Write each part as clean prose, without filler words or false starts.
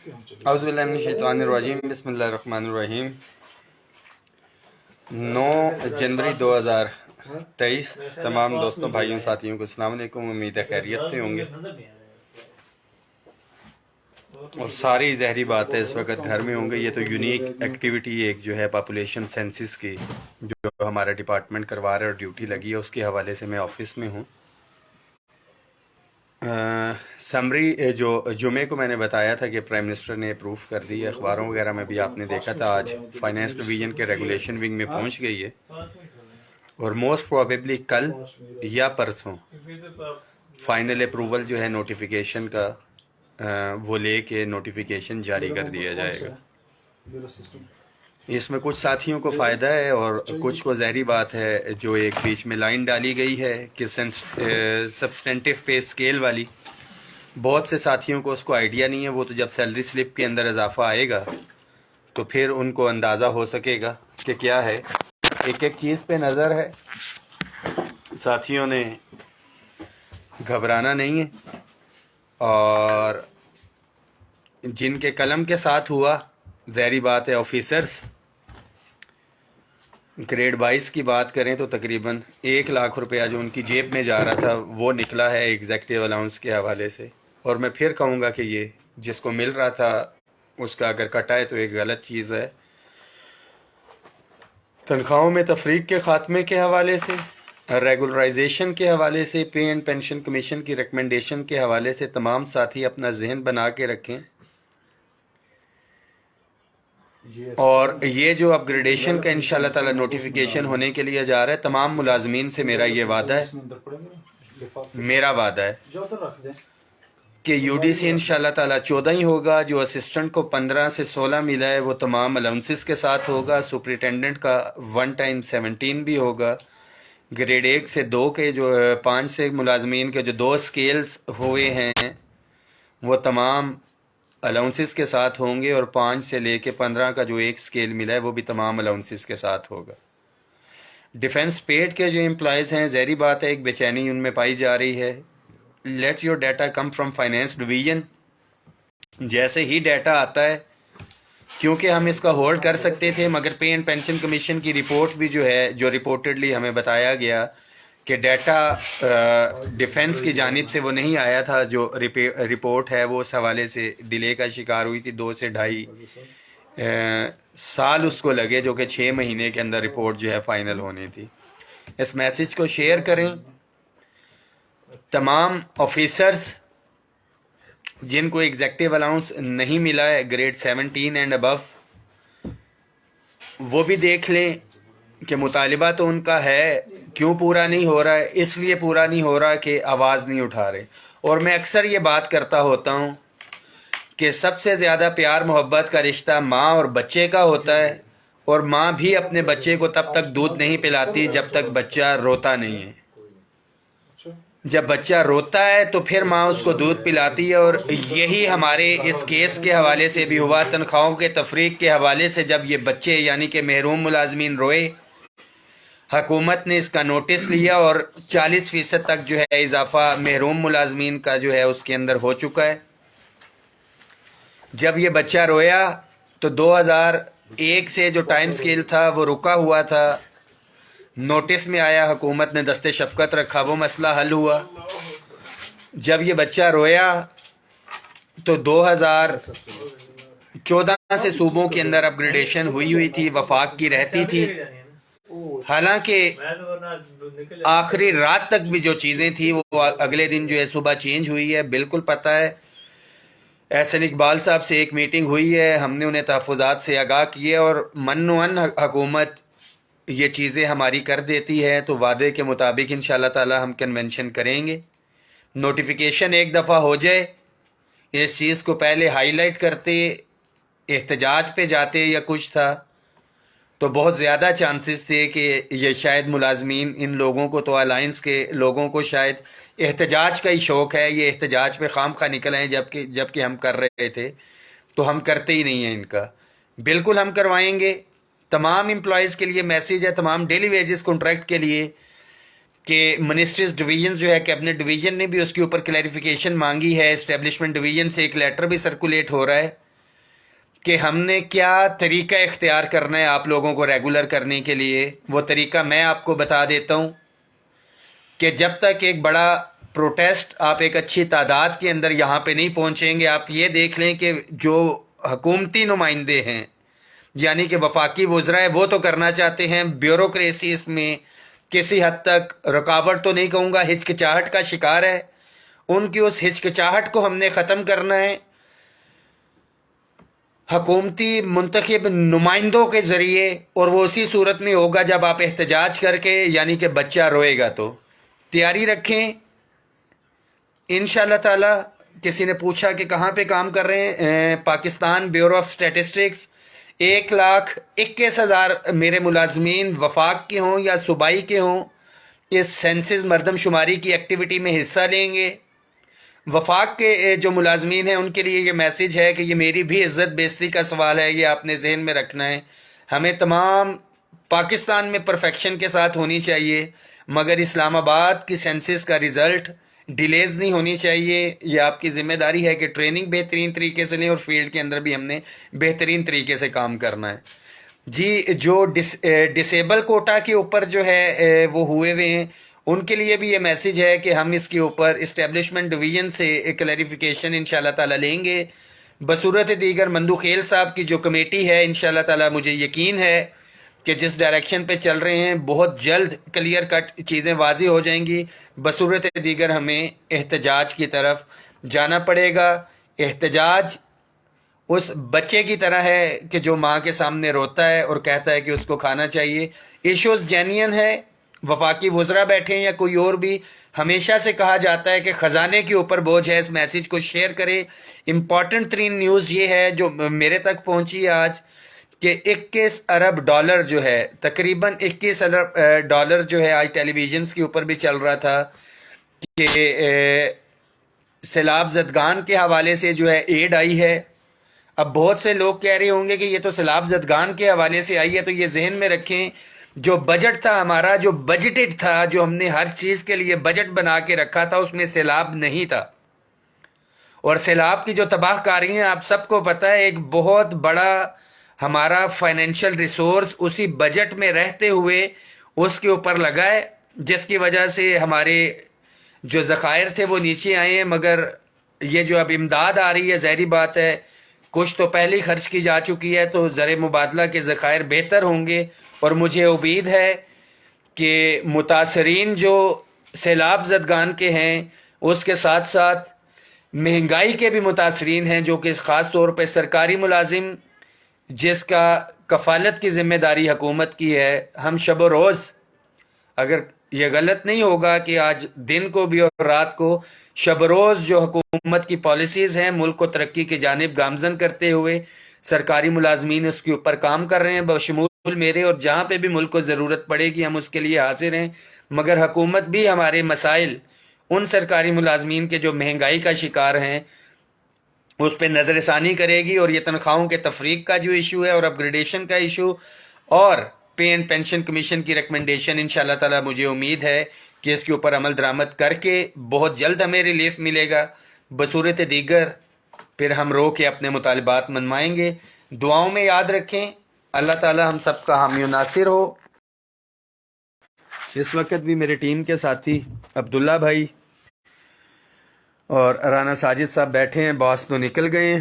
औज़ुबिल्लाहिमिनश्शैतानिर्रजीम बिस्मिल्लाहिर्रहमानिर्रहीम। 9 जनवरी 2023। तमाम दोस्तों, भाइयों, साथियों को अस्सलाम वालेकुम। उम्मीद है खैरियत से होंगे और सारी जहरी बातें इस वक्त घर में होंगे। ये तो यूनिक एक्टिविटी एक जो है पॉपुलेशन सेंसिस की जो हमारा डिपार्टमेंट करवा रहा है और ड्यूटी लगी है, उसके हवाले से मैं ऑफिस में हूँ। समरी जो जुमे को मैंने बताया था कि प्राइम मिनिस्टर ने अप्रूव कर दी है, अखबारों वगैरह में भी आपने देखा था। आज फाइनेंस डिवीजन के रेगुलेशन विंग में पहुंच गई है और मोस्ट प्रोबेबली कल या परसों फाइनल अप्रूवल जो है नोटिफिकेशन का वो लेके नोटिफिकेशन जारी कर दिया जाएगा। इसमें कुछ साथियों को फ़ायदा है और कुछ को जहरी बात है। जो एक बीच में लाइन डाली गई है कि सब्सटेंटिव पे स्केल वाली, बहुत से साथियों को उसको आइडिया नहीं है। वो तो जब सैलरी स्लिप के अंदर इजाफा आएगा तो फिर उनको अंदाज़ा हो सकेगा कि क्या है। एक एक चीज़ पे नज़र है, साथियों ने घबराना नहीं है। और जिनके कलम के साथ हुआ, ज़हरी बात है, ऑफिसर्स ग्रेड 22 की बात करें तो तकरीबन 1 लाख रुपया जो उनकी जेब में जा रहा था वो निकला है एग्जेक्टिव अलाउंस के हवाले से। और मैं फिर कहूँगा कि ये जिसको मिल रहा था उसका अगर कटा है तो एक गलत चीज़ है। तनख्वाहों में तफरीक के ख़ात्मे के हवाले से, रेगुलराइजेशन के हवाले से, पे एंड पेंशन कमीशन की रिकमेंडेशन के हवाले से तमाम साथी अपना जहन बना के रखें। और ये जो अपग्रेडेशन का इंशाल्लाह ताला नोटिफिकेशन होने के लिए जा रहा है, तमाम मुलाजमीन से मेरा ये वादा है, मेरा वादा है कि यूडीसी इंशाल्लाह ताला 14 ही होगा। जो असिस्टेंट को 15 से 16 मिला है वो तमाम अलाउंसेस के साथ होगा। सुपरिटेंडेंट का 1 टाइम 17 भी होगा। ग्रेड 1 से 2 के जो 5 से मुलाजमीन के जो 2 स्केल्स हुए हैं वो तमाम अलाउंसेस के साथ होंगे और 5 से लेके 15 का जो एक स्केल मिला है वो भी तमाम अलाउंसेस के साथ होगा। डिफेंस पेड के जो एम्प्लॉयज़ हैं, ज़हरी बात है एक बेचैनी उनमें पाई जा रही है। Let's your data come from finance division. जैसे ही डाटा आता है, क्योंकि हम इसका होल्ड कर सकते थे मगर पे एंड पेंशन कमीशन की रिपोर्ट भी जो है, जो रिपोर्टेडली हमें बताया गया कि डाटा डिफेंस की जानिब से वो नहीं आया था। जो रिपोर्ट है वो उस हवाले से डिले का शिकार हुई थी। 2 से 2.5 साल उसको लगे, जो कि 6 महीने के अंदर रिपोर्ट जो है फाइनल होनी थी। इस मैसेज को शेयर करें। तमाम ऑफिसर्स जिनको एग्जेक्टिव अलाउंस नहीं मिला है ग्रेड 17 एंड अबव, वो भी देख लें कि मुतालिबा तो उनका है, क्यों पूरा नहीं हो रहा है। इसलिए पूरा नहीं हो रहा कि आवाज़ नहीं उठा रहे। और मैं अक्सर ये बात करता होता हूँ कि सबसे ज़्यादा प्यार मोहब्बत का रिश्ता माँ और बच्चे का होता है, और माँ भी अपने बच्चे को तब तक दूध नहीं पिलाती जब तक बच्चा रोता नहीं है। जब बच्चा रोता है तो फिर माँ उसको दूध पिलाती है। और यही हमारे इस केस के हवाले से भी हुआ। तनख्वाहों के तफरीक के हवाले से जब ये बच्चे यानी कि महरूम मुलाजमीन रोए, हुकूमत ने इसका नोटिस लिया और 40% तक जो है इजाफा महरूम मुलाजमीन का जो है उसके अंदर हो चुका है। जब ये बच्चा रोया तो 2001 से जो टाइम स्केल था वो रुका हुआ था। नोटिस में आया, हुकूमत ने दस्ते शफकत रखा, वो मसला हल हुआ। जब ये बच्चा रोया तो 2014 से सूबों के अंदर अपग्रेडेशन हुई थी, वफाक की रहती थी। हालांकि आखिरी रात तक भी जो चीज़ें थी वो अगले दिन जो है सुबह चेंज हुई है। बिल्कुल पता है, एहसन इकबाल साहब से एक मीटिंग हुई है, हमने उन्हें तहफ़्फ़ुज़ात से आगाह किए और मन हुकूमत ये चीज़ें हमारी कर देती है तो वादे के मुताबिक इंशाल्लाह ताला हम कन्वेंशन करेंगे। नोटिफिकेशन एक दफ़ा हो जाए, इस चीज़ को पहले हाईलाइट करते, एहतजाज पे जाते या कुछ था तो बहुत ज़्यादा चांसेस थे कि ये शायद मुलाजमीन, इन लोगों को तो अलायंस के लोगों को शायद एहतजाज का ही शौक़ है, ये एहतजाज पे खामखा निकल आए। जबकि हम कर रहे थे तो हम करते ही नहीं हैं इनका। बिल्कुल हम करवाएंगे। तमाम एम्प्लॉयज़ के लिए मैसेज है, तमाम डेली वेजेस कॉन्ट्रैक्ट के लिए, कि मिनिस्ट्रीज डिवीजन जो है, कैबिनेट डिवीजन ने भी उसके ऊपर क्लैरिफिकेशन मांगी है। इस्टेब्लिशमेंट डिवीजन से एक लेटर भी सर्कुलेट हो रहा है کہ ہم نے کیا طریقہ اختیار کرنا ہے آپ لوگوں کو ریگولر کرنے کے لیے. وہ طریقہ میں آپ کو بتا دیتا ہوں کہ جب تک ایک بڑا پروٹیسٹ آپ ایک اچھی تعداد کے اندر یہاں پہ نہیں پہنچیں گے. آپ یہ دیکھ لیں کہ جو حکومتی نمائندے ہیں یعنی کہ وفاقی وزراء وہ تو کرنا چاہتے ہیں, بیوروکریسی اس میں کسی حد تک رکاوٹ تو نہیں کہوں گا, ہچکچاہٹ کا شکار ہے. ان کی اس ہچکچاہٹ کو ہم نے ختم کرنا ہے حکومتی منتخب نمائندوں کے ذریعے, اور وہ اسی صورت میں ہوگا جب آپ احتجاج کر کے یعنی کہ بچہ روئے گا. تو تیاری رکھیں انشاءاللہ تعالی. کسی نے پوچھا کہ کہاں پہ کام کر رہے ہیں, پاکستان بیورو آف اسٹیٹسٹکس. 1,21,000 میرے ملازمین وفاق کے ہوں یا صوبائی کے ہوں اس سینسز مردم شماری کی ایکٹیویٹی میں حصہ لیں گے. وفاق کے جو ملازمین ہیں ان کے لیے یہ میسیج ہے کہ یہ میری بھی عزت بےزتی کا سوال ہے, یہ آپ نے ذہن میں رکھنا ہے. ہمیں تمام پاکستان میں پرفیکشن کے ساتھ ہونی چاہیے, مگر اسلام آباد کی سینسز کا رزلٹ ڈیلیز نہیں ہونی چاہیے. یہ آپ کی ذمہ داری ہے کہ ٹریننگ بہترین طریقے سے لیں اور فیلڈ کے اندر بھی ہم نے بہترین طریقے سے کام کرنا ہے. جی جو ڈسیبل کوٹا کے اوپر جو ہے وہ ہوئے ہوئے ہیں ان کے لیے بھی یہ میسیج ہے کہ ہم اس کے اوپر اسٹیبلشمنٹ ڈویژن سے ایک کلیریفیکیشن انشاءاللہ تعالی لیں گے. بصورت دیگر مندو خیل صاحب کی جو کمیٹی ہے انشاءاللہ تعالی مجھے یقین ہے کہ جس ڈائریکشن پہ چل رہے ہیں بہت جلد کلیئر کٹ چیزیں واضح ہو جائیں گی. بصورت دیگر ہمیں احتجاج کی طرف جانا پڑے گا. احتجاج اس بچے کی طرح ہے کہ جو ماں کے سامنے روتا ہے اور کہتا ہے کہ اس کو کھانا چاہیے. ایشوز جینین ہے, وفاقی وزراء بیٹھے ہیں یا کوئی اور بھی, ہمیشہ سے کہا جاتا ہے کہ خزانے کے اوپر بوجھ ہے. اس میسیج کو شیئر کریں. امپورٹنٹ ترین نیوز یہ ہے جو میرے تک پہنچی آج کہ 21 ارب ڈالر جو ہے, تقریباً 21 ارب ڈالر جو ہے, آج ٹیلی ویژنز کے اوپر بھی چل رہا تھا کہ سیلاب زدگان کے حوالے سے جو ہے ایڈ آئی ہے. اب بہت سے لوگ کہہ رہے ہوں گے کہ یہ تو سیلاب زدگان کے حوالے سے آئی ہے, تو یہ ذہن میں رکھیں جو بجٹ تھا ہمارا, جو بجٹڈ تھا, جو ہم نے ہر چیز کے لیے بجٹ بنا کے رکھا تھا, اس میں سیلاب نہیں تھا. اور سیلاب کی جو تباہ کاری ہیں آپ سب کو پتہ ہے, ایک بہت بڑا ہمارا فائنینشیل ریسورس اسی بجٹ میں رہتے ہوئے اس کے اوپر لگا ہے, جس کی وجہ سے ہمارے جو ذخائر تھے وہ نیچے آئے ہیں. مگر یہ جو اب امداد آ رہی ہے ظاہری بات ہے کچھ تو پہلے خرچ کی جا چکی ہے, تو زر مبادلہ کے ذخائر بہتر ہوں گے. اور مجھے امید ہے کہ متاثرین جو سیلاب زدگان کے ہیں اس کے ساتھ ساتھ مہنگائی کے بھی متاثرین ہیں, جو کہ خاص طور پہ سرکاری ملازم جس کا کفالت کی ذمہ داری حکومت کی ہے, ہم شب و روز, اگر یہ غلط نہیں ہوگا کہ آج دن کو بھی اور رات کو شب و روز جو حکومت کی پالیسیز ہیں ملک کو ترقی کی جانب گامزن کرتے ہوئے سرکاری ملازمین اس کے اوپر کام کر رہے ہیں بشمول میرے, اور جہاں پہ بھی ملک کو ضرورت پڑے گی ہم اس کے لیے حاضر ہیں. مگر حکومت بھی ہمارے مسائل ان سرکاری ملازمین کے جو مہنگائی کا شکار ہیں اس پہ نظر ثانی کرے گی, اور یہ تنخواہوں کے تفریق کا جو ایشو ہے اور اپ گریڈیشن کا ایشو اور پے اینڈ پینشن کمیشن کی ریکمنڈیشن انشاءاللہ تعالی مجھے امید ہے کہ اس کے اوپر عمل درآمد کر کے بہت جلد ہمیں ریلیف ملے گا. بصورت دیگر پھر ہم رو کے اپنے مطالبات منوائیں گے. دعاؤں میں یاد رکھیں, اللہ تعالی ہم سب کا حامی و ناصر ہو. اس وقت بھی میرے ٹیم کے ساتھی عبداللہ بھائی اور رانا ساجد صاحب بیٹھے ہیں, باس تو نکل گئے ہیں,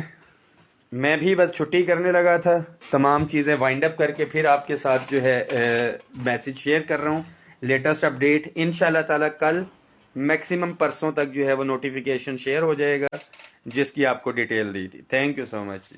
میں بھی بس چھٹی کرنے لگا تھا. تمام چیزیں وائنڈ اپ کر کے پھر آپ کے ساتھ جو ہے میسیج شیئر کر رہا ہوں. لیٹسٹ اپڈیٹ انشاءاللہ تعالی کل میکسیمم پرسوں تک جو ہے وہ نوٹیفیکیشن شیئر ہو جائے گا جس کی آپ کو ڈیٹیل دی تھی. Thank you so much.